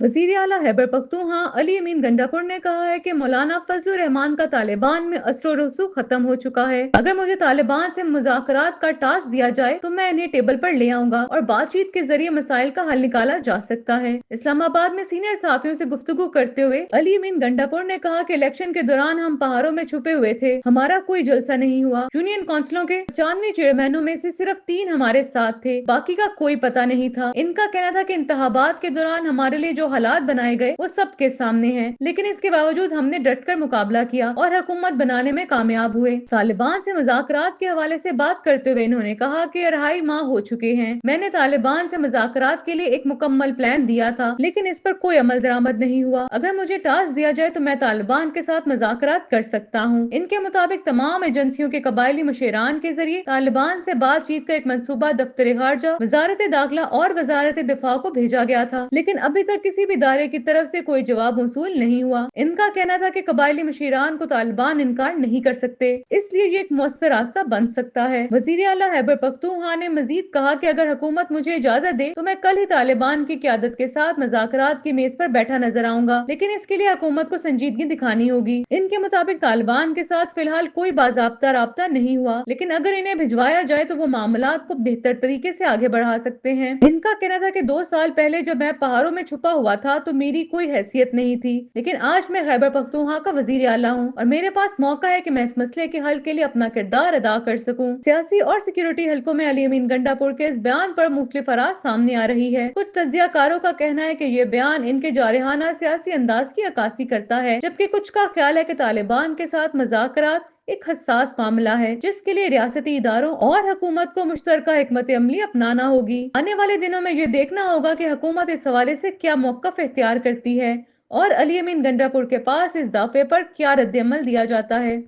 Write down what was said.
वजीर आला खैबर पख्तूनख्वा अली अमीन गंडापुर ने कहा है कि मौलाना फजलुर रहमान का तालिबान में असर रसूख खत्म हो चुका है। अगर मुझे तालिबान से मुज़ाकरात का टास्क दिया जाए तो मैं इन्हें टेबल पर ले आऊंगा और बातचीत के जरिए मसाइल का हल निकाला जा सकता है। इस्लामाबाद में सीनियर सहाफियों से गुफ्तगू करते हुए अली अमीन गंडापुर ने कहा कि इलेक्शन के दौरान हम पहाड़ों में छुपे हुए थे, हमारा कोई जलसा नहीं हुआ। यूनियन काउंसिलों के 95 चेयरमैनों में से सिर्फ 3 हमारे साथ थे, बाकी का कोई पता नहीं था। इनका कहना था कि इंतखाबात के दौरान हमारे लिए जो हालात बनाए गए वो सबके सामने हैं, लेकिन इसके बावजूद हमने डटकर मुकाबला किया और हुकूमत बनाने में कामयाब हुए। तालिबान से मुज़ाकरात के हवाले से बात करते हुए इन्होंने कहा कि 2.5 माह हो चुके हैं, मैंने तालिबान से मुज़ाकरात के लिए एक मुकम्मल प्लान दिया था, लेकिन इस पर कोई अमल दरामद नहीं हुआ। अगर मुझे टास्क दिया जाए तो मैं तालिबान के साथ मुज़ाकरात कर सकता हूँ। इनके मुताबिक तमाम एजेंसियों के कबायली मुशीरान के जरिए तालिबान से बातचीत का एक मंसूबा दफ्तर खारजा, वजारत दाखिला और वजारत दिफा को भेजा गया था, लेकिन अभी तक किसी भी इदारे की तरफ से कोई जवाब मौसूल नहीं हुआ। इनका कहना था कि कबायली मुशीरान को तालिबान इनकार नहीं कर सकते, इसलिए ये एक मौसर रास्ता बन सकता है। वजीर आला खैबर पख्तूनख्वा ने मजीद कहा कि अगर हुकूमत मुझे इजाजत दे तो मैं कल ही तालिबान की क़यादत के साथ मुज़ाकरात की मेज पर बैठा नजर आऊंगा, लेकिन इसके लिए हुकूमत को संजीदगी दिखानी होगी। इनके मुताबिक तालिबान के साथ फिलहाल कोई बाज़ाब्ता राब्ता नहीं हुआ, लेकिन अगर इन्हें भिजवाया जाए तो वो मामलात को बेहतर तरीके से आगे बढ़ा सकते हैं। इनका कहना था कि 2 साल पहले जब मैं पहाड़ों में छुपा हुआ था तो मेरी कोई हैसियत नहीं थी, लेकिन आज मैं खैबर पख्तूनख्वा का वजीर आला हूँ और मेरे पास मौका है कि मैं इस मसले के हल के लिए अपना किरदार अदा कर सकूं। सियासी और सिक्योरिटी हलकों में अली अमीन गंडापुर के इस बयान पर मुख्तलिफ आराज़ सामने आ रही है। कुछ तज्जियाकारों का कहना है कि ये बयान इनके जारहाना सियासी अंदाज की अक्कासी करता है, जबकि कुछ का ख्याल है कि तालिबान के साथ मुज़ाकरात एक हसास मामला है जिसके लिए रियासती इदारों और हुकूमत को मुश्तरका हिकमत अमली अपनाना होगी। आने वाले दिनों में ये देखना होगा कि हुकूमत इस हवाले से क्या मौक़िफ़ इख्तियार करती है और अली अमीन गंडापुर के पास इस दावे पर क्या रद्द-ए-अमल दिया जाता है।